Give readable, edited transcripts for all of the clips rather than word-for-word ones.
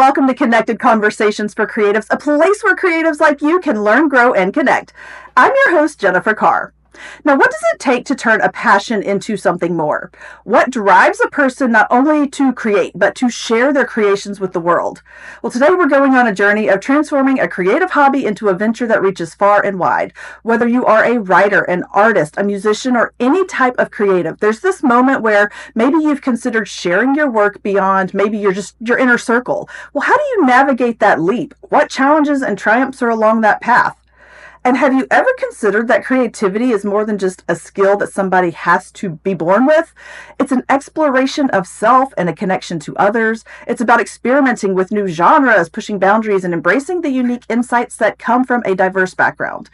welcome to Connected Conversations for Creatives, a place where creatives like you can learn, grow, and connect. I'm your host, Jennifer Carr. Now, what does it take to turn a passion into something more? What drives a person not only to create, but to share their creations with the world? Well, today we're going on a journey of transforming a creative hobby into a venture that reaches far and wide. Whether you are a writer, an artist, a musician, or any type of creative, there's this moment where maybe you've considered sharing your work beyond maybe your inner circle. Well, how do you navigate that leap? What challenges and triumphs are along that path? And have you ever considered that creativity is more than just a skill that somebody has to be born with? It's an exploration of self and a connection to others. It's about experimenting with new genres, pushing boundaries, and embracing the unique insights that come from a diverse background.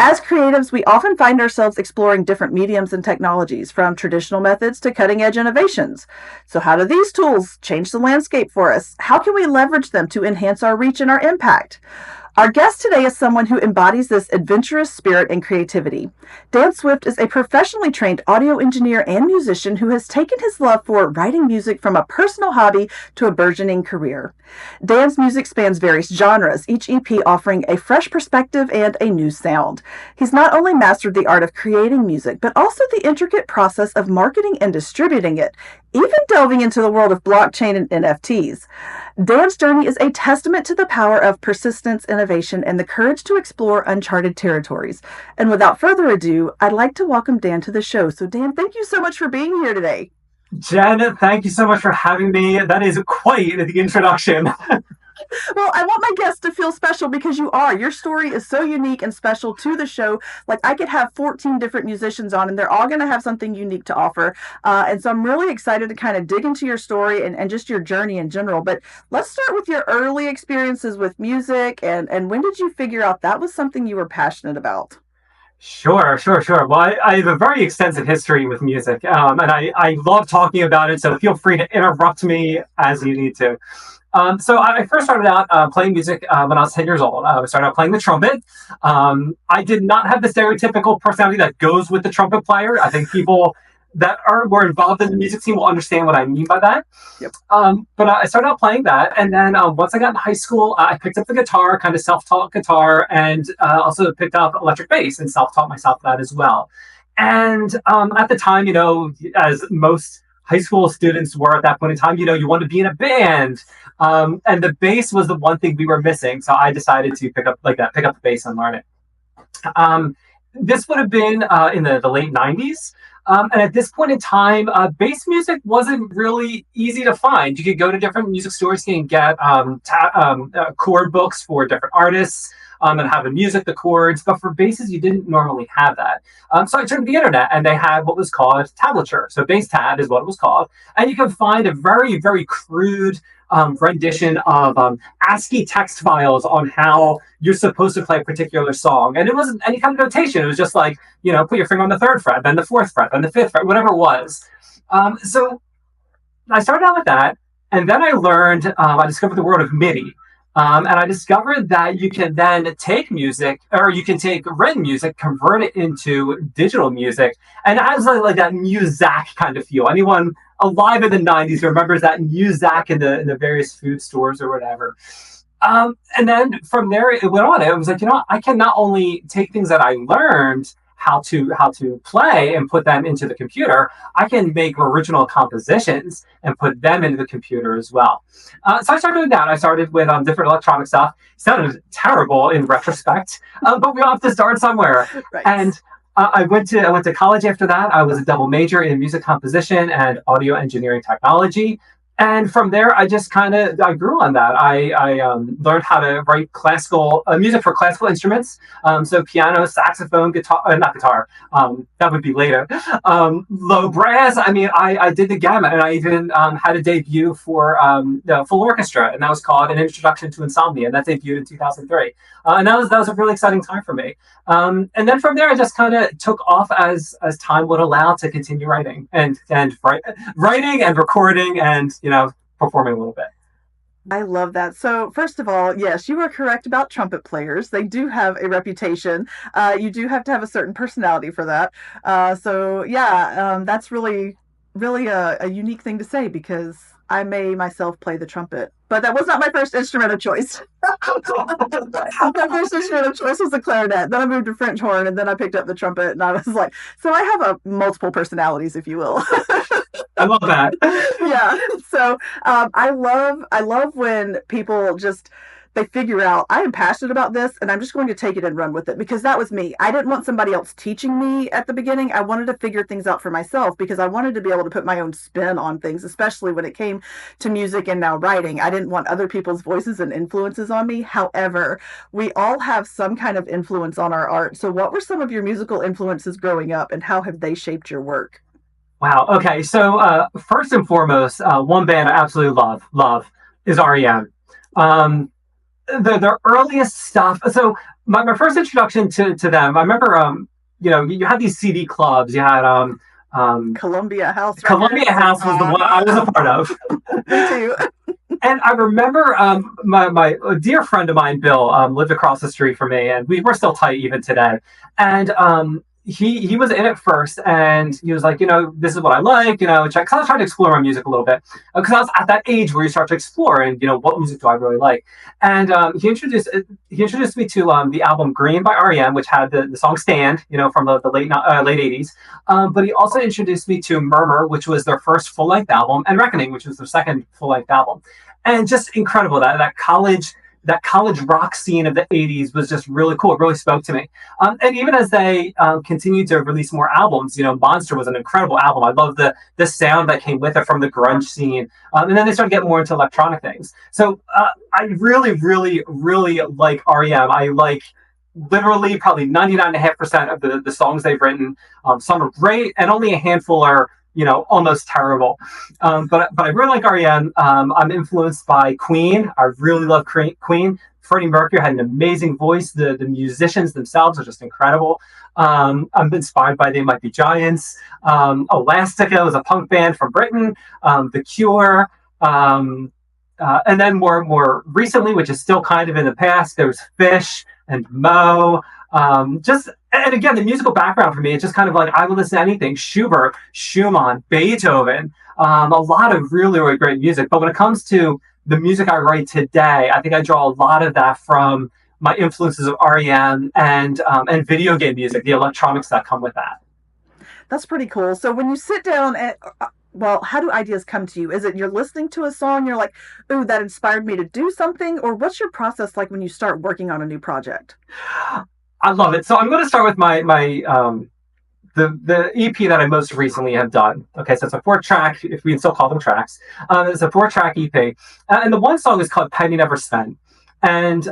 As creatives, we often find ourselves exploring different mediums and technologies, from traditional methods to cutting-edge innovations. So how do these tools change the landscape for us? How can we leverage them to enhance our reach and our impact? Our guest today is someone who embodies this adventurous spirit and creativity. Dan Swift is a professionally trained audio engineer and musician who has taken his love for writing music from a personal hobby to a burgeoning career. Dan's music spans various genres, each EP offering a fresh perspective and a new sound. He's not only mastered the art of creating music, but also the intricate process of marketing and distributing it, even delving into the world of blockchain and NFTs. Dan's journey is a testament to the power of persistence, innovation, and the courage to explore uncharted territories. And without further ado, I'd like to welcome Dan to the show. So Dan, thank you so much for being here today. Jen, thank you so much for having me. That is quite the introduction. Well, I want my guests to feel special because you are. Your story is so unique and special to the show. Like, I could have 14 different musicians on, and they're all going to have something unique to offer. And so I'm really excited to kind of dig into your story and just your journey in general. But let's start with your early experiences with music. And when did you figure out that was something you were passionate about? Sure. Well, I have a very extensive history with music, and I love talking about it, so feel free to interrupt me as you need to. So I first started out playing music when I was 10 years old. I started out playing the trumpet. I did not have the stereotypical personality that goes with the trumpet player. I think people that were involved in the music scene will understand what I mean by that. Yep. But I started out playing that, and then once I got in high school, I picked up the guitar, kind of self-taught guitar, and also picked up electric bass and self-taught myself that as well. And at the time, as most high school students were at that point in time, you want to be in a band. And the bass was the one thing we were missing. So I decided to pick up the bass and learn it. This would have been in the late 90s. And at this point in time, bass music wasn't really easy to find. You could go to different music stores and get chord books for different artists and have the music, the chords. But for basses, you didn't normally have that. So I turned to the internet, and they had what was called tablature. So bass tab is what it was called. And you can find a very, very crude rendition of ASCII text files on how you're supposed to play a particular song. And it wasn't any kind of notation. It was just like, put your finger on the 3rd fret, then the 4th fret, then the 5th fret, whatever it was. So I started out with that. And then I discovered the world of MIDI. And I discovered that you can then take music, or you can take written music, convert it into digital music, and it has like that Muzak kind of feel. Anyone alive in the 90s remembers that Muzak in the various food stores or whatever. And then from there it went on. It was like, I can not only take things that I learned how to play and put them into the computer, I can make original compositions and put them into the computer as well. So I started doing that. I started with different electronic stuff. It sounded terrible in retrospect, but we all have to start somewhere. Right. And I went to college after that. I was a double major in music composition and audio engineering technology. And from there, I grew on that. I learned how to write classical music for classical instruments. So piano, saxophone, guitar, not guitar. That would be later. Low brass. I did the gamut, and I even had a debut for the full orchestra, and that was called An Introduction to Insomnia, and that debuted in 2003. And that was a really exciting time for me. And then from there, I just kind of took off as time would allow to continue writing and writing and recording and performing a little bit. I love that. So first of all, yes, you are correct about trumpet players. They do have a reputation. You do have to have a certain personality for that. That's really really a unique thing to say because I may myself play the trumpet, but that was not my first instrument of choice. My first instrument of choice was the clarinet. Then I moved to French horn, and then I picked up the trumpet. And I was like, so I have a multiple personalities, if you will. I love that. Yeah. So I love when people just they figure out I am passionate about this and I'm just going to take it and run with it because that was me. I didn't want somebody else teaching me at the beginning. I wanted to figure things out for myself because I wanted to be able to put my own spin on things, especially when it came to music and now writing. I didn't want other people's voices and influences on me. However, we all have some kind of influence on our art. So what were some of your musical influences growing up and how have they shaped your work? Wow. Okay. So first and foremost, one band I absolutely love is REM. Um, the earliest stuff. So my first introduction to them, I remember. You had these CD clubs. You had Columbia House Columbia Records. House was the one I was a part of. Me too. And I remember my a dear friend of mine, Bill, lived across the street from me, and we're still tight even today. And he was in it first, and he was like, this is what I like, Cause I was trying to explore my music a little bit, because I was at that age where you start to explore, and what music do I really like. And he introduced me to the album Green by REM, which had the song Stand, from the late '80s. But he also introduced me to Murmur, which was their first full length album, and Reckoning, which was their second full length album. And just incredible that college rock scene of the '80s was just really cool. It really spoke to me. And even as they continued to release more albums, Monster was an incredible album. I love the sound that came with it from the grunge scene. And then they started getting more into electronic things. So I really, really, really like REM. I like literally probably 99.5% of the songs they've written. Some are great, and only a handful are almost terrible. But I really like REM. I'm influenced by Queen. I really love Queen. Freddie Mercury had an amazing voice. The musicians themselves are just incredible. I'm inspired by They Might Be Giants. Elastica was a punk band from Britain. The Cure. And then more recently, which is still kind of in the past, there's Fish and Mo. And again, the musical background for me, it's just kind of like I would listen to anything: Schubert, Schumann, Beethoven, a lot of really, really great music. But when it comes to the music I write today, I think I draw a lot of that from my influences of REM and video game music, the electronics that come with that. That's pretty cool. So when you sit down and well, how do ideas come to you? Is it you're listening to a song, you're like, ooh, that inspired me to do something? Or what's your process like when you start working on a new project? I love it. So I'm going to start with the EP that I most recently have done. Okay, so it's a 4-track, if we can still call them tracks. It's a 4-track EP, and the one song is called "Penny Never Spent." And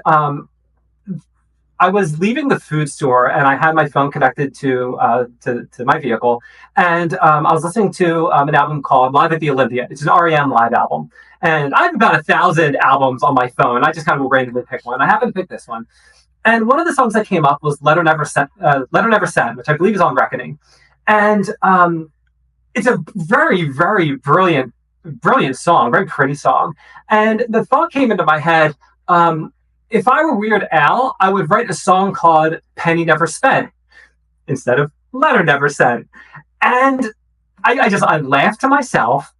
I was leaving the food store, and I had my phone connected to my vehicle, and I was listening to an album called "Live at the Olympia." It's an REM live album, and I have about 1,000 albums on my phone. I just kind of randomly pick one. I happened to pick this one. And one of the songs that came up was "Letter Never Sent," which I believe is on Reckoning. And it's a very, very brilliant, brilliant song, very pretty song. And the thought came into my head, if I were Weird Al, I would write a song called "Penny Never Spent" instead of "Letter Never Sent." And I laughed to myself.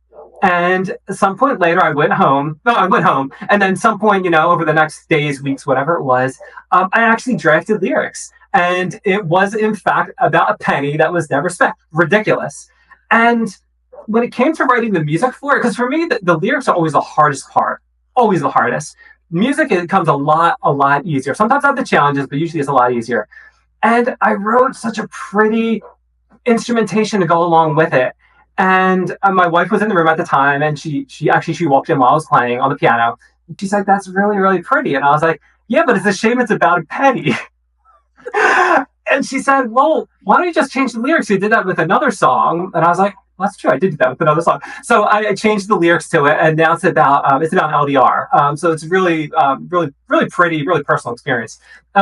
And at some point later, I went home. No, I went home. And then some point, over the next days, weeks, whatever it was, I actually drafted lyrics. And it was, in fact, about a penny that was never spent. Ridiculous. And when it came to writing the music for it, because for me, the lyrics are always the hardest part. Always the hardest. Music, it comes a lot easier. Sometimes I have the challenges, but usually it's a lot easier. And I wrote such a pretty instrumentation to go along with it. And my wife was in the room at the time, and she walked in while I was playing on the piano. She's like, "That's really, really pretty." And I was like, "Yeah, but it's a shame it's about a penny." And she said, "Well, why don't you just change the lyrics? You did that with another song." And I was like, "Well, that's true. I did do that with another song." So I changed the lyrics to it, and now it's about LDR. So it's really, really, really pretty, really personal experience.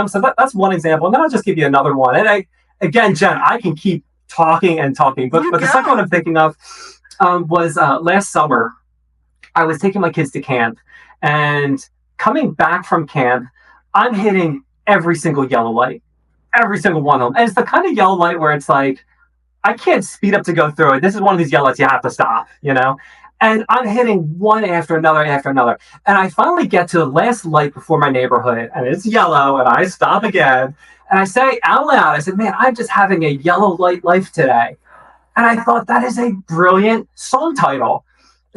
So that's one example, and then I'll just give you another one. And again, Jen, I can keep talking and talking, but the second one I'm thinking of was last summer. I was taking my kids to camp, and coming back from camp, I'm hitting every single yellow light, every single one of them. And it's the kind of yellow light where it's like, I can't speed up to go through it. This is one of these yellow lights you have to stop, you know? And I'm hitting one after another. And I finally get to the last light before my neighborhood, and it's yellow, and I stop again. And I say out loud, I said, man, I'm just having a yellow light life today. And I thought that is a brilliant song title.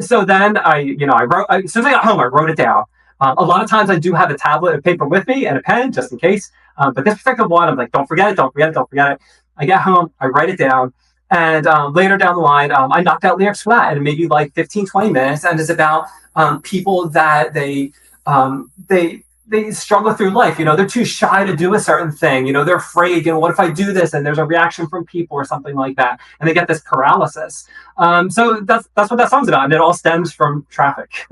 So then as soon as I got home, I wrote it down. A lot of times I do have a tablet of paper with me and a pen just in case. But this particular one, I'm like, don't forget it, don't forget it, don't forget it. I get home, I write it down. And later down the line, I knocked out lyrics for that, and maybe like 15, 20 minutes. And it's about people that they struggle through life. You know, they're too shy to do a certain thing. You know, they're afraid, you know, what if I do this and there's a reaction from people or something like that? And they get this paralysis. So that's what that song's about. And it all stems from traffic.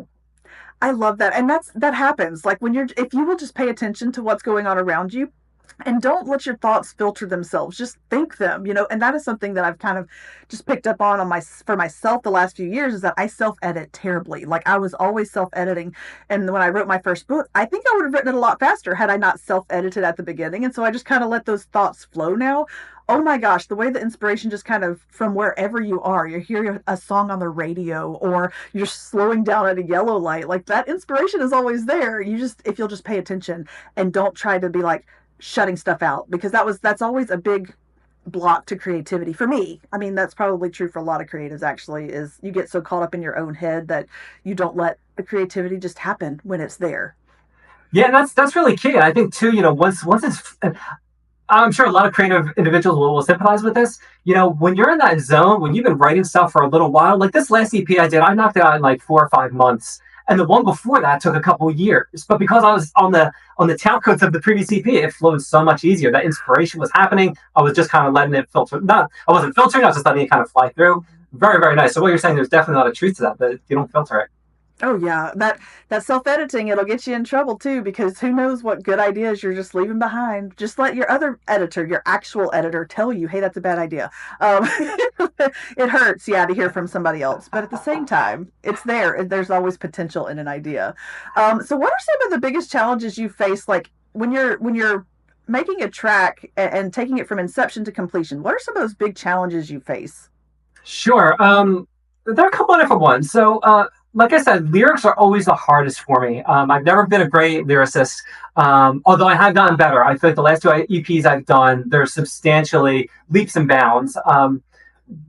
I love that. And that happens. Like if you will just pay attention to what's going on around you, and don't let your thoughts filter themselves, just think them, and that is something that I've kind of just picked up on for myself the last few years, is that I self-edit terribly. Like, I was always self-editing, and when I wrote my first book, I think I would have written it a lot faster had I not self-edited at the beginning. And so I just kind of let those thoughts flow now. Oh my gosh, the way the inspiration just kind of, from wherever you are, you're hearing a song on the radio, or you're slowing down at a yellow light, like, that inspiration is always there. If you'll just pay attention and don't try to be like shutting stuff out, because that's always a big block to creativity for me. I mean, that's probably true for a lot of creatives, actually, is you get so caught up in your own head that you don't let the creativity just happen when it's there. Yeah, and that's really key. And I think too, once it's, I'm sure a lot of creative individuals will sympathize with this. You know, when you're in that zone, when you've been writing stuff for a little while, like this last EP I did, I knocked it out in like 4 or 5 months. And the one before that took a couple of years. But because I was on the tail coats of the previous EP, it flowed so much easier. That inspiration was happening. I was just kind of letting it filter. I wasn't filtering, I was just letting it kind of fly through. Very, very nice. So what you're saying, there's definitely a lot of truth to that you don't filter it. Oh yeah, that self-editing, it'll get you in trouble too, because who knows what good ideas you're just leaving behind. Just let your other editor, your actual editor, tell you, hey, that's a bad idea. It hurts, yeah, to hear from somebody else, but at the same time, it's there, and there's always potential in an idea. So what are some of the biggest challenges you face, like when you're making a track and taking it from inception to completion? What are some of those big challenges you face? Sure. There are a couple of different ones. So, like I said, lyrics are always the hardest for me. I've never been a great lyricist, although I have gotten better. I feel like the last two EPs I've done, they're substantially leaps and bounds.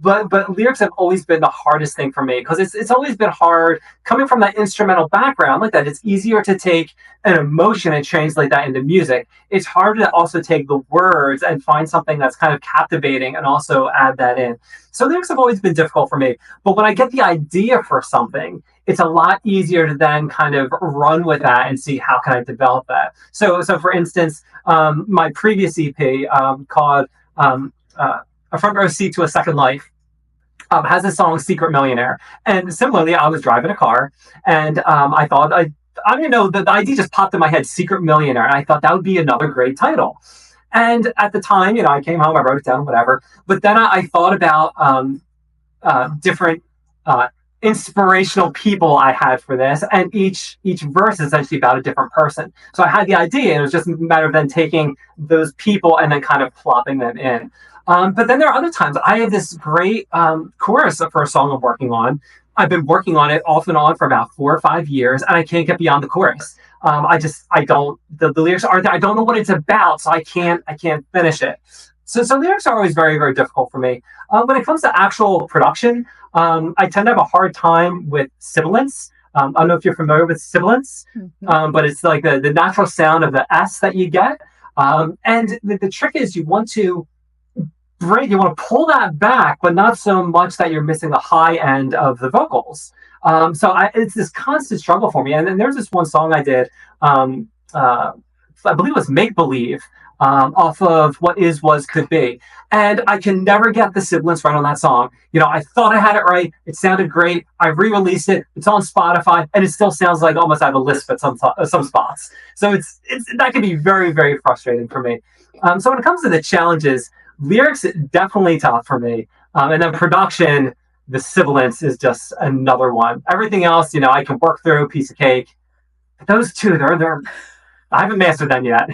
But lyrics have always been the hardest thing for me, because it's always been hard coming from that instrumental background like that. It's easier to take an emotion and translate that into music. It's harder to also take the words and find something that's kind of captivating and also add that in. So lyrics have always been difficult for me. But when I get the idea for something, it's a lot easier to then kind of run with that and see how can I develop that. So for instance, my previous EP called A Front Row Seat to a Second Life has a song "Secret Millionaire," and similarly, I was driving a car, and I thought I don't know, the idea just popped in my head, "Secret Millionaire," and I thought that would be another great title. And at the time, I came home, I wrote it down, whatever. But then I thought about different inspirational people I had for this, and each verse is essentially about a different person. So I had the idea, and it was just a matter of then taking those people and then kind of plopping them in. But then there are other times. I have this great chorus for a song I'm working on. I've been working on it off and on for about 4 or 5 years, and I can't get beyond the chorus. I don't, the lyrics aren't there. I don't know what it's about, so I can't finish it. So lyrics are always very, very difficult for me. When it comes to actual production, I tend to have a hard time with sibilance. I don't know if you're familiar with sibilance, but it's like the natural sound of the S that you get. And the trick is you want to pull that back, but not so much that you're missing the high end of the vocals. It's this constant struggle for me. And then there's this one song I did, I believe it was Make Believe, off of What Is, Was, Could Be. And I can never get the sibilance right on that song. I thought I had it right. It sounded great. I re-released it. It's on Spotify, and it still sounds like almost I have a lisp at some spots. So it's that can be very, very frustrating for me. So when it comes to the challenges, lyrics definitely tough for me. And then production, the sibilance is just another one. Everything else, I can work through, piece of cake. But those two, they're I haven't mastered them yet.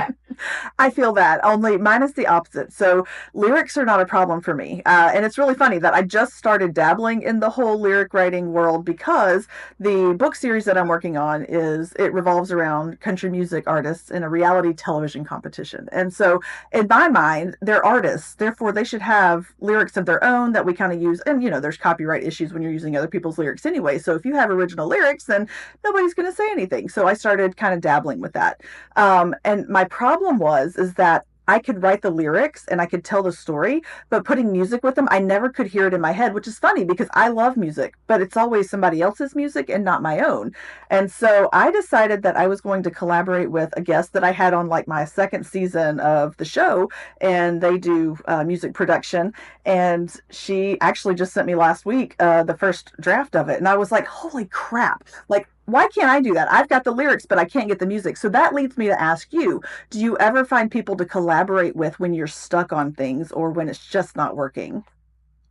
I feel that, only mine is the opposite. So lyrics are not a problem for me. And it's really funny that I just started dabbling in the whole lyric writing world because the book series that I'm working on it revolves around country music artists in a reality television competition. And so in my mind, they're artists. Therefore, they should have lyrics of their own that we kind of use. And, there's copyright issues when you're using other people's lyrics anyway. So if you have original lyrics, then nobody's going to say anything. So I started kind of dabbling with that. And my problem is that I could write the lyrics and I could tell the story, but putting music with them, I never could hear it in my head, which is funny because I love music, but it's always somebody else's music and not my own. And so I decided that I was going to collaborate with a guest that I had on like my second season of the show, and they do music production. And she actually just sent me last week the first draft of it. And I was like, holy crap. Like, why can't I do that? I've got the lyrics, but I can't get the music. So that leads me to ask you, do you ever find people to collaborate with when you're stuck on things or when it's just not working?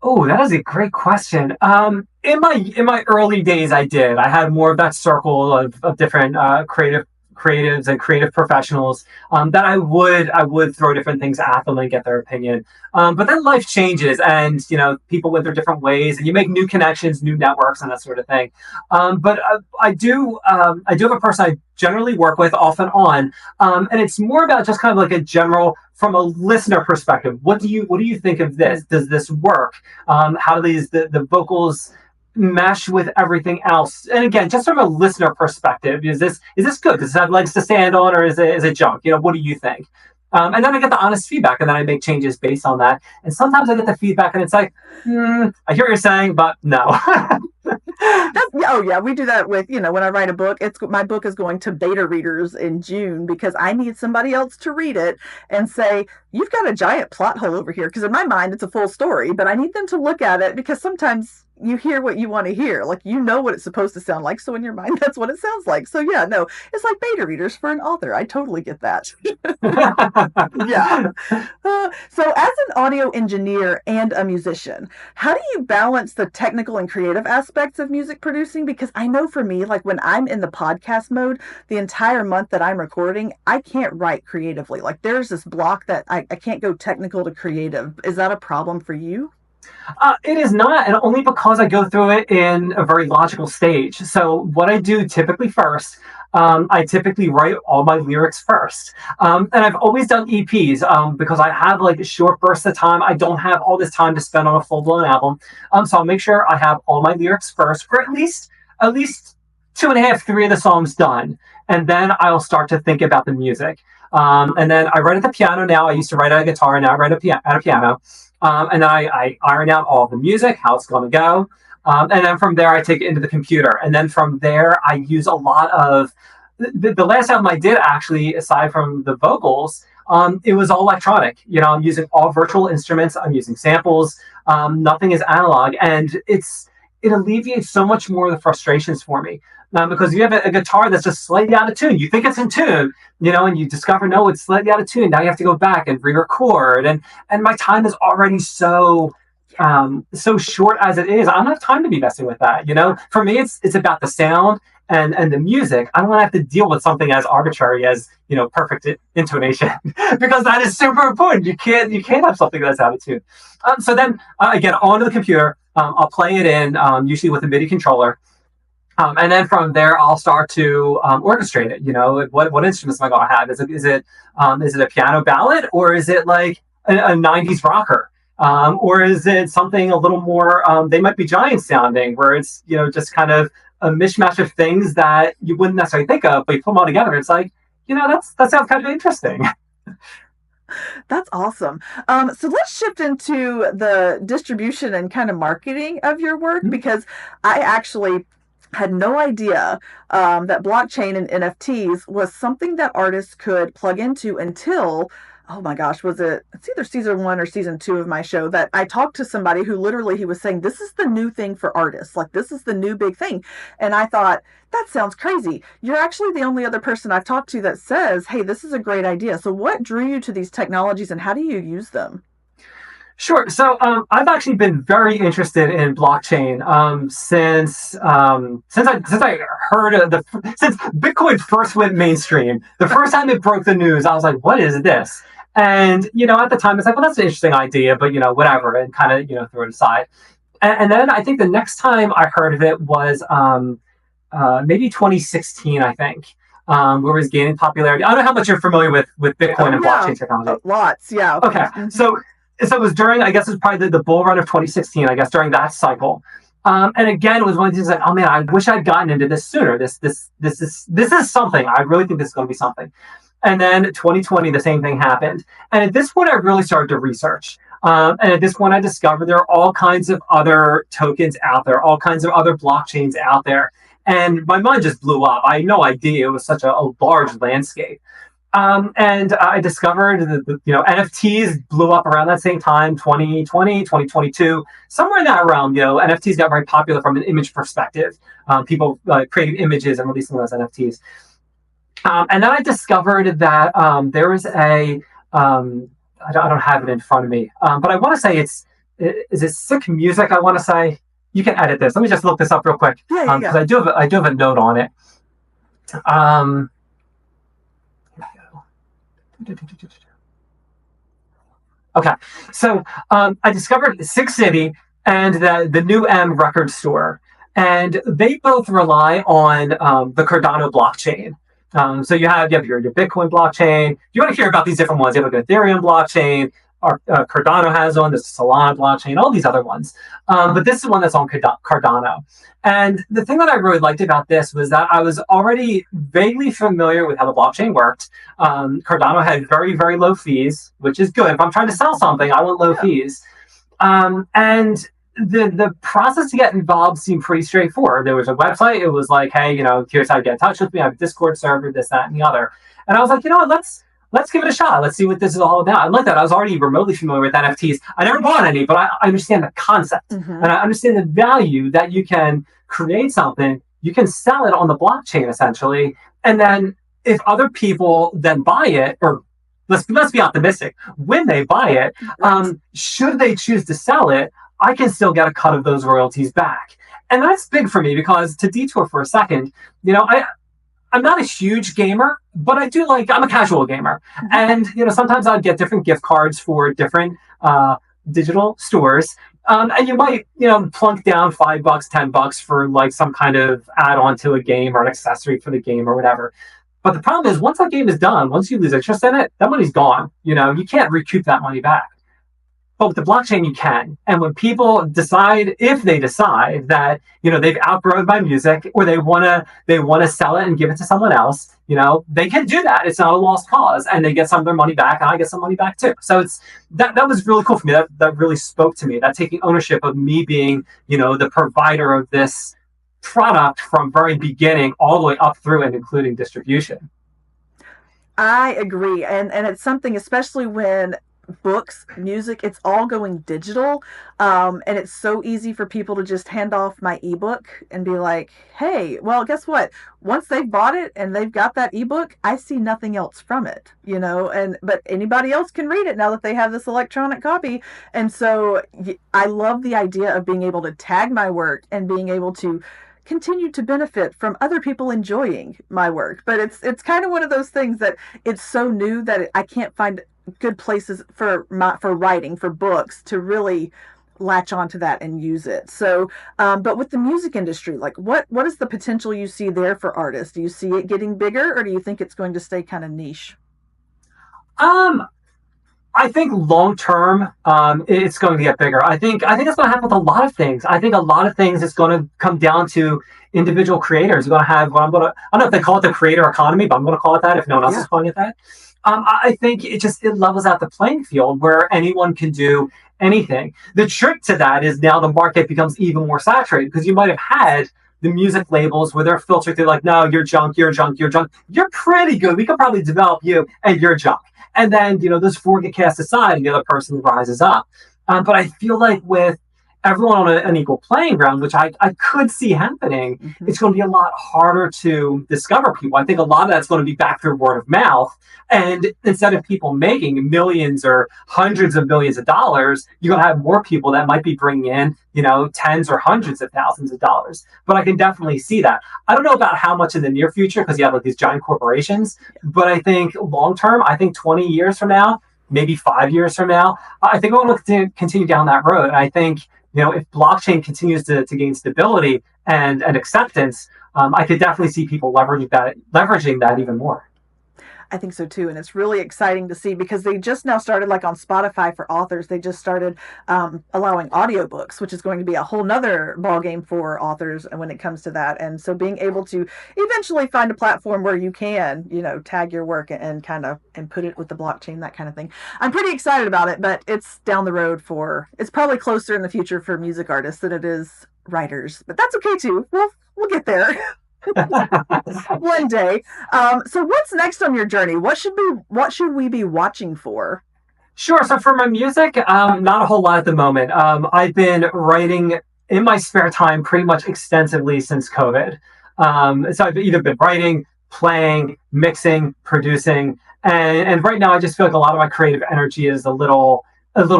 Oh, that is a great question. In my early days, I did. I had more of that circle of different creatives and creative professionals that I would throw different things at them and get their opinion. But then life changes, and people went their different ways, and you make new connections, new networks, and that sort of thing. But I do have a person I generally work with off and on, and it's more about just kind of like a general from a listener perspective. What do you think of this? Does this work? How do the vocals mesh with everything else? And again, just from a listener perspective, is this good? Does it have legs to stand on, or is it junk? What do you think? And then I get the honest feedback, and then I make changes based on that. And sometimes I get the feedback, and it's like, I hear what you're saying, but no. Oh yeah, we do that with, when I write a book, my book is going to beta readers in June because I need somebody else to read it and say, you've got a giant plot hole over here. Because in my mind, it's a full story, but I need them to look at it because sometimes you hear what you want to hear. Like, what it's supposed to sound like. So in your mind, that's what it sounds like. So yeah, no, it's like beta readers for an author. I totally get that. Yeah. So as an audio engineer and a musician, how do you balance the technical and creative aspects of music producing? Because I know for me, like when I'm in the podcast mode, the entire month that I'm recording, I can't write creatively. Like there's this block that I can't go technical to creative. Is that a problem for you? It is not, and only because I go through it in a very logical stage. So what I do typically first, I typically write all my lyrics first. And I've always done EPs because I have like short bursts of time. I don't have all this time to spend on a full-blown album. So I'll make sure I have all my lyrics first, or at least two and a half, three of the songs done. And then I'll start to think about the music. And then I write at the piano now. I used to write at a guitar, now I write at a piano. And then I iron out all the music, how it's going to go. And then from there, I take it into the computer. And then from there, I use a lot of the last album I did, actually, aside from the vocals, it was all electronic. I'm using all virtual instruments. I'm using samples. Nothing is analog. And it alleviates so much more of the frustrations for me. Because you have a guitar that's just slightly out of tune. You think it's in tune, and you discover, no, it's slightly out of tune. Now you have to go back and re-record. And my time is already so short as it is. I don't have time to be messing with that. For me, it's about the sound and the music. I don't want to have to deal with something as arbitrary as, perfect intonation, because that is super important. You can't have something that's out of tune. So then again, onto the computer, I'll play it in, usually with a MIDI controller. And then from there, I'll start to orchestrate it. What instruments am I going to have? Is it a piano ballad, or is it like a 90s rocker? Or is it something a little more, they might be giant sounding, where it's, just kind of a mishmash of things that you wouldn't necessarily think of, but you put them all together. It's like, that sounds kind of interesting. That's awesome. So let's shift into the distribution and kind of marketing of your work, because I actually had no idea that blockchain and NFTs was something that artists could plug into until, oh my gosh, it's either season 1 or season 2 of my show that I talked to somebody who literally, he was saying, this is the new thing for artists. Like, this is the new big thing. And I thought, that sounds crazy. You're actually the only other person I've talked to that says, hey, this is a great idea. So what drew you to these technologies and how do you use them? Sure. So I've actually been very interested in blockchain since I heard of since Bitcoin first went mainstream. The first time it broke the news, I was like, "What is this?" And at the time, it's like, "Well, that's an interesting idea," but whatever, and kind of threw it aside. And then I think the next time I heard of it was maybe 2016, I think, where it was gaining popularity. I don't know how much you're familiar with Bitcoin and Yeah, blockchain technology. lots. Yeah. Okay, so it was during, I guess it was probably the bull run of 2016, I guess, during that cycle. And again, it was one of these things like, oh man, I wish I'd gotten into this sooner. This is something. I really think this is going to be something. And then 2020, the same thing happened. And at this point, I really started to research. And at this point, I discovered there are all kinds of other tokens out there, all kinds of other blockchains out there. And my mind just blew up. I had no idea it was such a large landscape. And I discovered that NFTs blew up around that same time, 2020, 2022, somewhere in that realm. NFTs got very popular from an image perspective. People creating images and releasing those NFTs. And then I discovered that there was I don't have it in front of me, but I want to say is it Sick Music? I want to say. You can edit this. Let me just look this up real quick because I do have a note on it. Okay, so I discovered Six City and the New M record store, and they both rely on the Cardano blockchain. So you have your Bitcoin blockchain. You want to hear about these different ones. You have like Ethereum blockchain. Cardano has one. There's Solana blockchain. All these other ones, but this is one that's on Cardano. And the thing that I really liked about this was that I was already vaguely familiar with how the blockchain worked. Cardano had very, very low fees, which is good. If I'm trying to sell something, I want low fees. And the process to get involved seemed pretty straightforward. There was a website. It was like, hey, here's how to get in touch with me. I have a Discord server, this, that, and the other. And I was like, what, let's give it a shot. Let's see what this is all about. I like that. I was already remotely familiar with NFTs. I never bought any, but I understand the concept. And I understand the value that you can create something, you can sell it on the blockchain essentially. And then if other people then buy it, or let's be optimistic, when they buy it, should they choose to sell it, I can still get a cut of those royalties back. And that's big for me because, to detour for a second, I'm not a huge gamer, but I'm a casual gamer. And, sometimes I'd get different gift cards for different digital stores. And you might, plunk down $5, $10 for like some kind of add-on to a game or an accessory for the game or whatever. But the problem is, once that game is done, once you lose interest in it, that money's gone. You can't recoup that money back. But with the blockchain, you can. And when people decide, if they decide that, they've outgrown my music, or they want to sell it and give it to someone else, they can do that. It's not a lost cause, and they get some of their money back, and I get some money back too. So that was really cool for me. That really spoke to me, that taking ownership of me being, the provider of this product from very beginning all the way up through and including distribution. I agree. And it's something, especially when books, music, it's all going digital. And it's so easy for people to just hand off my ebook and be like, hey, well, guess what? Once they've bought it and they've got that ebook, I see nothing else from it, but anybody else can read it now that they have this electronic copy. And so I love the idea of being able to tag my work and being able to continue to benefit from other people enjoying my work. But it's kind of one of those things that it's so new that I can't find good places for writing, for books, to really latch onto that and use it. So, but with the music industry, like what is the potential you see there for artists? Do you see it getting bigger, or do you think it's going to stay kind of niche? I think long term, it's going to get bigger. I think it's going to happen with a lot of things. I think a lot of things is going to come down to individual creators. You're going to have I don't know if they call it the creator economy, but I'm going to call it that if no one else is calling it that. I think it levels out the playing field where anyone can do anything. The trick to that is now the market becomes even more saturated, because you might have had the music labels where they're filtered through like, no, you're junk, you're junk, you're junk. You're pretty good. We could probably develop you, and you're junk. And then, those four get cast aside and the other person rises up. But I feel like with everyone on an equal playing ground, which I could see happening, Mm-hmm. it's going to be a lot harder to discover people. I think a lot of that's going to be back through word of mouth. And instead of people making millions or hundreds of millions of dollars, you're going to have more people that might be bringing in, tens or hundreds of thousands of dollars. But I can definitely see that. I don't know about how much in the near future because you have like these giant corporations, but I think long term, I think 20 years from now, maybe 5 years from now, I think we're going to continue down that road. And I think, if blockchain continues to gain stability and acceptance, I could definitely see people leveraging that even more. I think so too, and it's really exciting to see because they just now started, like on Spotify for authors, they just started allowing audiobooks, which is going to be a whole nother ballgame for authors when it comes to that. And so being able to eventually find a platform where you can, tag your work and kind of and put it with the blockchain, that kind of thing. I'm pretty excited about it, but it's down the road it's probably closer in the future for music artists than it is writers, but that's okay too. We'll get there. One day. So what's next on your journey? What should we be watching for? Sure. So for my music, not a whole lot at the moment. I've been writing in my spare time pretty much extensively since COVID. So I've either been writing, playing, mixing, producing, and right now I just feel like a lot of my creative energy is a little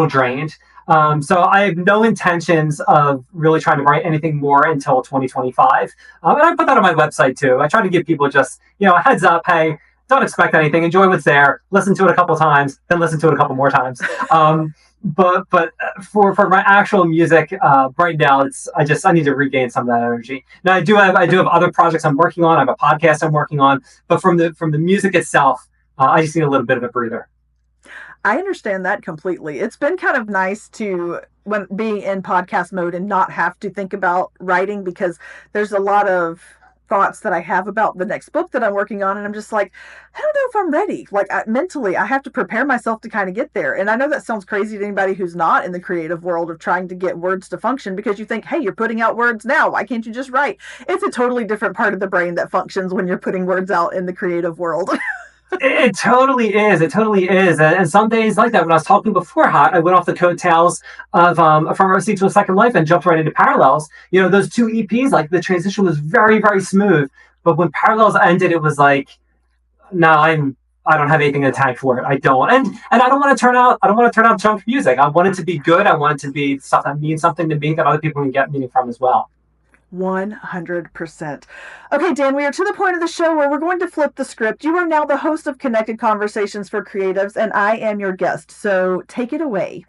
drained. So I have no intentions of really trying to write anything more until 2025. And I put that on my website too. I try to give people just, a heads up. Hey, don't expect anything. Enjoy what's there. Listen to it a couple times, then listen to it a couple more times. But for my actual music right now, I need to regain some of that energy. Now I do have other projects I'm working on. I have a podcast I'm working on, but from the music itself, I just need a little bit of a breather. I understand that completely. It's been kind of nice to when being in podcast mode and not have to think about writing because there's a lot of thoughts that I have about the next book that I'm working on and I'm just like, I don't know if I'm ready. Like mentally, I have to prepare myself to kind of get there. And I know that sounds crazy to anybody who's not in the creative world of trying to get words to function because you think, hey, you're putting out words now. Why can't you just write? It's a totally different part of the brain that functions when you're putting words out in the creative world. It totally is. It totally is. And some days like that, when I was talking before Hot, I went off the coattails of From a Seed to a Second Life and jumped right into Parallels. Those two EPs, like the transition was very, very smooth. But when Parallels ended, it was like, no, I don't have anything to tag for it. I don't. And I don't want to turn out junk music. I want it to be good. I want it to be stuff that means something to me that other people can get meaning from as well. 100%. Okay, Dan, we are to the point of the show where we're going to flip the script. You are now the host of Connected Conversations for Creatives, and I am your guest. So take it away.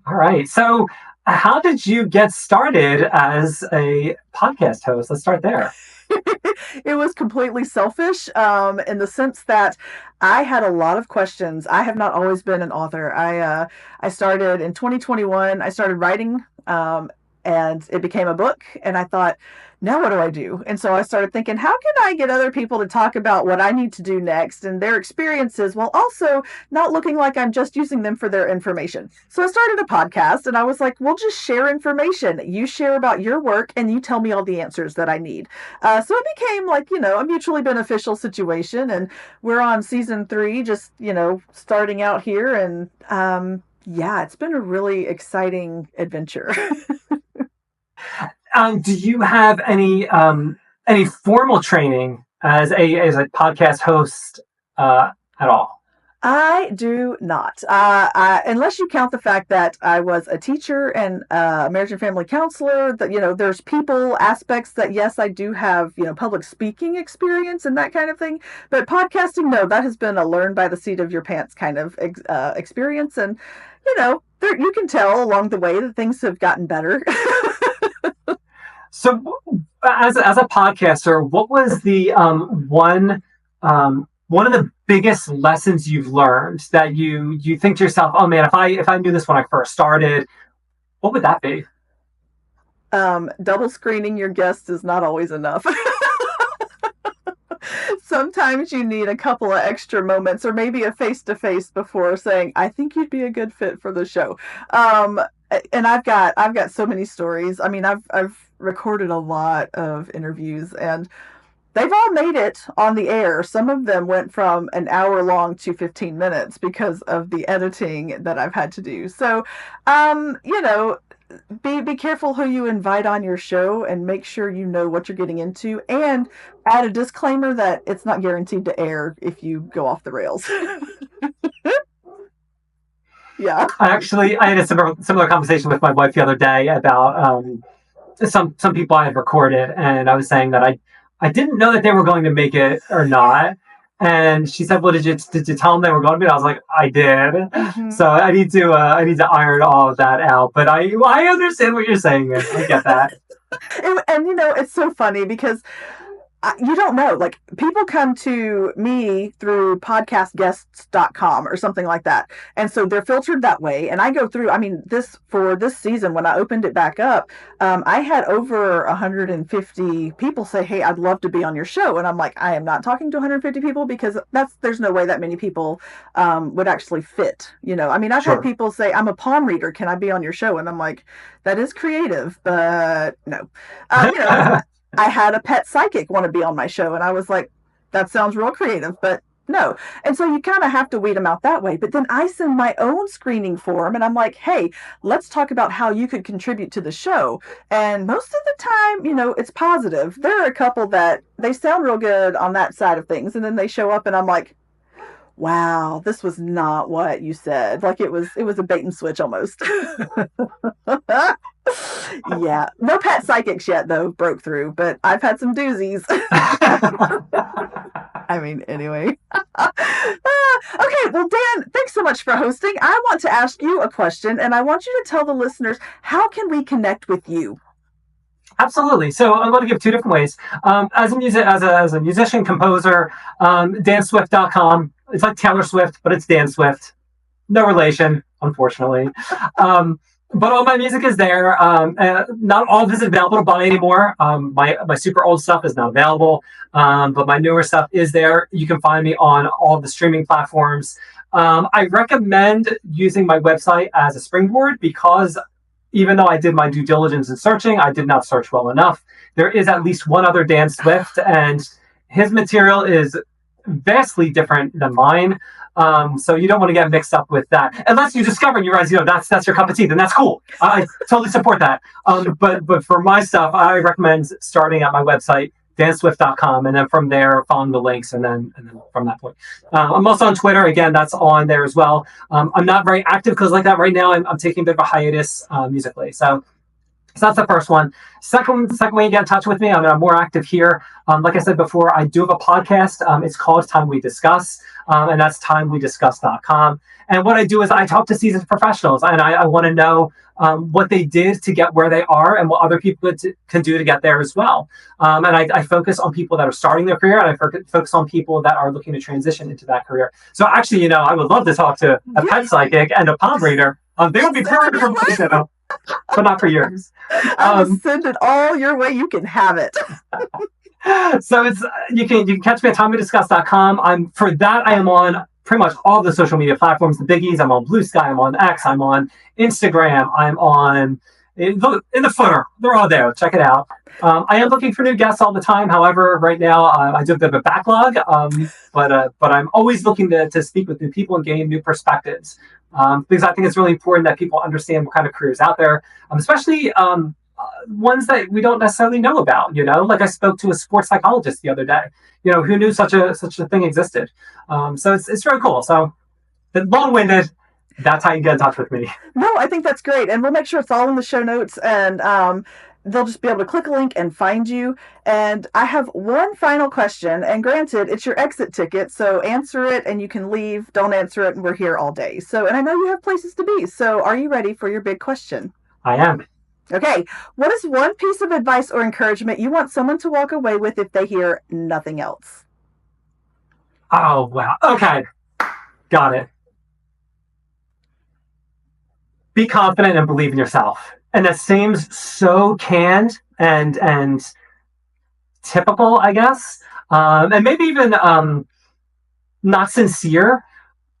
All right. So how did you get started as a podcast host? Let's start there. It was completely selfish in the sense that I had a lot of questions. I have not always been an author. I started in 2021. I started writing and it became a book. And I thought, now what do I do? And so I started thinking, how can I get other people to talk about what I need to do next and their experiences while also not looking like I'm just using them for their information? So I started a podcast and I was like, we'll just share information. You share about your work and you tell me all the answers that I need. So it became like, a mutually beneficial situation. And we're on season 3, just, starting out here. And yeah, it's been a really exciting adventure. Do you have any formal training as a podcast host at all? I do not. Unless you count the fact that I was a teacher and marriage and family counselor, that, there's people aspects that, yes, I do have, public speaking experience and that kind of thing. But podcasting, no, that has been a learn by the seat of your pants kind of experience. And, you can tell along the way that things have gotten better. So, as a podcaster, what was the one of the biggest lessons you've learned that you think to yourself, oh man, if I knew this when I first started, what would that be? Double screening your guests is not always enough. Sometimes you need a couple of extra moments or maybe a face-to-face before saying, I think you'd be a good fit for the show. And I've got so many stories. I mean, I've recorded a lot of interviews and they've all made it on the air. Some of them went from an hour long to 15 minutes because of the editing that I've had to do. So, be careful who you invite on your show, and make sure you know what you're getting into, and add a disclaimer that it's not guaranteed to air if you go off the rails. Yeah. I had a similar conversation with my wife the other day about some people I had recorded, and I was saying that I didn't know that they were going to make it or not. And she said, "Well, did you tell them they were going to be?" And I was like, "I did." Mm-hmm. So I need to iron all of that out. But I understand what you're saying. I get that. And it's so funny because you don't know. Like, people come to me through podcastguests.com or something like that. And so they're filtered that way. And I go through, I mean, for this season, when I opened it back up, I had over 150 people say, "Hey, I'd love to be on your show." And I'm like, I am not talking to 150 people, because there's no way that many people would actually fit. I mean, I've had Sure. people say, "I'm a palm reader. Can I be on your show?" And I'm like, that is creative, but no. You know, I had a pet psychic want to be on my show, and I was like, that sounds real creative, but no. And so you kind of have to weed them out that way. But then I send my own screening form, and I'm like, hey, let's talk about how you could contribute to the show. And most of the time, it's positive. There are a couple that they sound real good on that side of things, and then they show up, and I'm like, wow, this was not what you said. Like, it was a bait and switch almost. Yeah, no pet psychics yet though broke through, but I've had some doozies. I mean, anyway. Okay, well, Dan, thanks so much for hosting. I want to ask you a question, and I want you to tell the listeners, how can we connect with you? Absolutely. So I'm going to give two different ways. As a musician, composer, danswift.com. It's like Taylor Swift, but it's Dan Swift. No relation, unfortunately. But all my music is there. Not all of it is available to buy anymore. My super old stuff is not available, but my newer stuff is there. You can find me on all of the streaming platforms. I recommend using my website as a springboard, because even though I did my due diligence in searching, I did not search well enough. There is at least one other Dan Swift, and his material is vastly different than mine. So you don't want to get mixed up with that, unless you discover and you realize, that's your cup of tea. Then that's cool. I totally support that. But for my stuff, I recommend starting at my website, danswift.com, and then from there, following the links, and then from that point. I'm also on Twitter. Again, that's on there as well. I'm not very active because, like that, right now I'm taking a bit of a hiatus musically. So that's the first one. Second way you get in touch with me, I'm more active here. Like I said before, I do have a podcast. It's called Time We Discuss, and that's timewediscuss.com. And what I do is I talk to seasoned professionals, and I want to know what they did to get where they are, and what other people can do to get there as well. And I focus on people that are starting their career, and I focus on people that are looking to transition into that carear. So actually, I would love to talk to a pet psychic and a palm reader. They would be perfect for my show, but not for yours. I will send it all your way. You can have it. So you can catch me at timewediscuss.com. I am on pretty much all the social media platforms, the biggies. I'm on Blue Sky, I'm on X, I'm on Instagram, I'm on in the footer. They're all there. Check it out. I am looking for new guests all the time. However, right now I do a bit of a backlog, but I'm always looking to speak with new people and gain new perspectives, because I think it's really important that people understand what kind of careers out there, especially ones that we don't necessarily know about. Like, I spoke to a sports psychologist the other day. Who knew such a thing existed? So it's very cool. So, long-winded. That's how you get in touch with me. No, I think that's great, and we'll make sure it's all in the show notes, and they'll just be able to click a link and find you. And I have one final question, and granted, it's your exit ticket, so answer it and you can leave. Don't answer it, and we're here all day. And I know you have places to be. So, are you ready for your big question? I am. Okay, what is one piece of advice or encouragement you want someone to walk away with if they hear nothing else? Oh, wow. Okay. Got it. Be confident and believe in yourself. And that seems so canned and typical, I guess. And maybe even not sincere.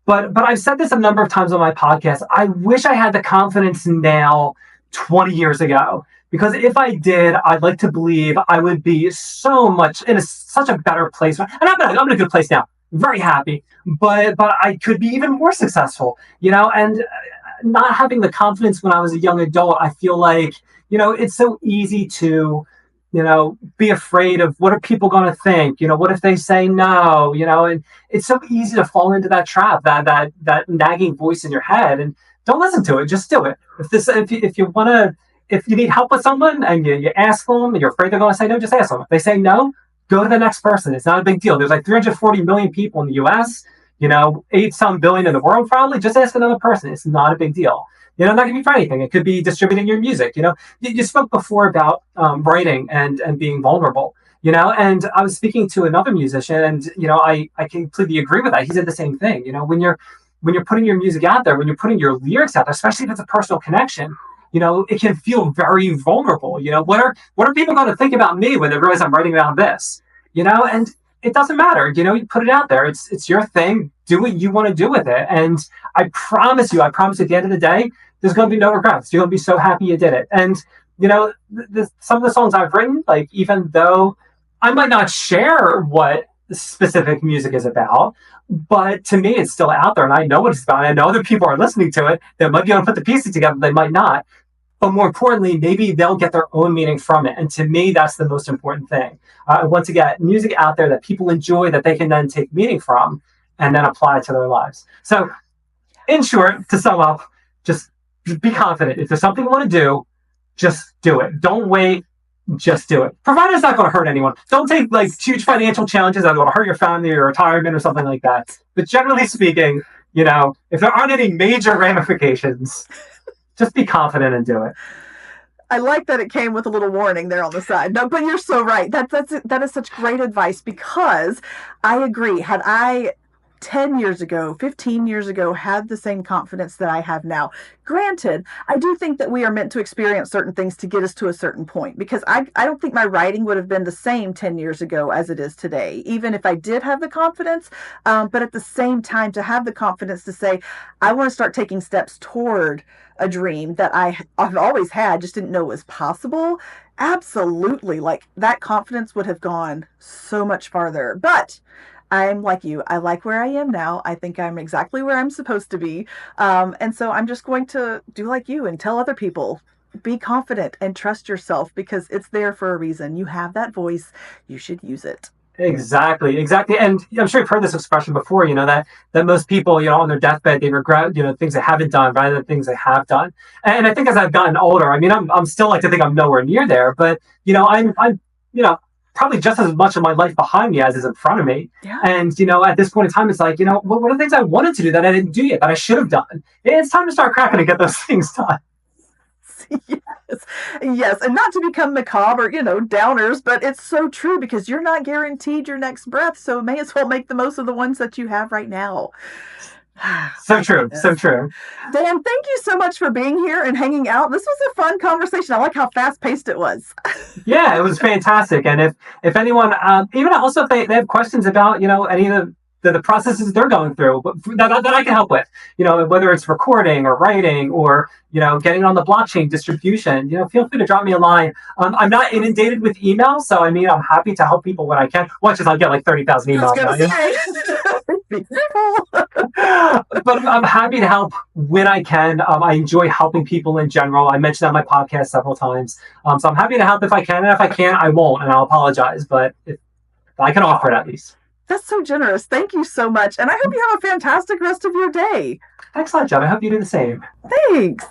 But I've said this a number of times on my podcast. I wish I had the confidence now 20 years ago, because if I did, I'd like to believe I would be so much in such a better place. And I'm in a good place now, very happy, but I could be even more successful, and not having the confidence when I was a young adult, I feel like, it's so easy to, be afraid of what are people going to think? What if they say no? And it's so easy to fall into that trap, that nagging voice in your head. And don't listen to it. Just do it. If you want to, if you need help with someone and you ask them and you're afraid they're going to say no, just ask them. If they say no, go to the next person. It's not a big deal. There's like 340 million people in the US, 8 some billion in the world probably. Just ask another person. It's not a big deal. Not going to be for anything. It could be distributing your music. You spoke before about writing and being vulnerable. And I was speaking to another musician, and I completely agree with that. He said the same thing. When you're putting your music out there, when you're putting your lyrics out there, especially if it's a personal connection, it can feel very vulnerable. What are people going to think about me when they realize I'm writing about this? And it doesn't matter. You put it out there. It's your thing. Do what you want to do with it. And I promise you, at the end of the day, there's going to be no regrets. You're going to be so happy you did it. And some of the songs I've written, like, even though I might not share what specific music is about, but to me, it's still out there, and I know what it's about. I know other people are listening to it. They might be able to put the pieces together. They might not. But more importantly, maybe they'll get their own meaning from it. And to me, that's the most important thing. I want to get music out there that people enjoy, that they can then take meaning from and then apply it to their lives. So in short, to sum up, just be confident. If there's something you want to do, just do it. Don't wait. Just do it. Provided it's not going to hurt anyone. Don't take like huge financial challenges that are going to hurt your family or retirement or something like that. But generally speaking, if there aren't any major ramifications, just be confident and do it. I like that it came with a little warning there on the side. No, but you're so right. That is such great advice, because I agree. Had I 10 years ago, 15 years ago, had the same confidence that I have now. Granted, I do think that we are meant to experience certain things to get us to a certain point, because I don't think my writing would have been the same 10 years ago as it is today, even if I did have the confidence. But at the same time, to have the confidence to say, I want to start taking steps toward a dream that I've always had, just didn't know was possible. Absolutely. Like, that confidence would have gone so much farther. But I'm like you. I like where I am now. I think I'm exactly where I'm supposed to be. And so I'm just going to do like you and tell other people, be confident and trust yourself, because it's there for a reason. You have that voice. You should use it. Exactly. And I'm sure you've heard this expression before, that most people, on their deathbed, they regret, things they haven't done rather than things they have done. And I think as I've gotten older, I mean, I'm still like to think I'm nowhere near there, but, I'm probably just as much of my life behind me as is in front of me. Yeah. And, at this point in time, it's like, what are the things I wanted to do that I didn't do yet, that I should have done? It's time to start cracking and get those things done. Yes. And not to become macabre or, downers, but it's so true, because you're not guaranteed your next breath. So may as well make the most of the ones that you have right now. So true. So true. Dan, thank you so much for being here and hanging out. This was a fun conversation. I like how fast paced it was. Yeah, it was fantastic. And if anyone, even also if they have questions about, any of the processes they're going through that I can help with, whether it's recording or writing or, getting on the blockchain distribution, feel free to drop me a line. I'm not inundated with emails, so I mean, I'm happy to help people when I can. Watch as I'll get like 30,000 emails now. But I'm happy to help when I can. I enjoy helping people in general. I mentioned that on my podcast several times. So I'm happy to help if I can, and if I can't, I won't, and I'll apologize. But if I can offer it at least. That's so generous. Thank you so much. And I hope you have a fantastic rest of your day. Excellent, Jen. I hope you do the same. Thanks.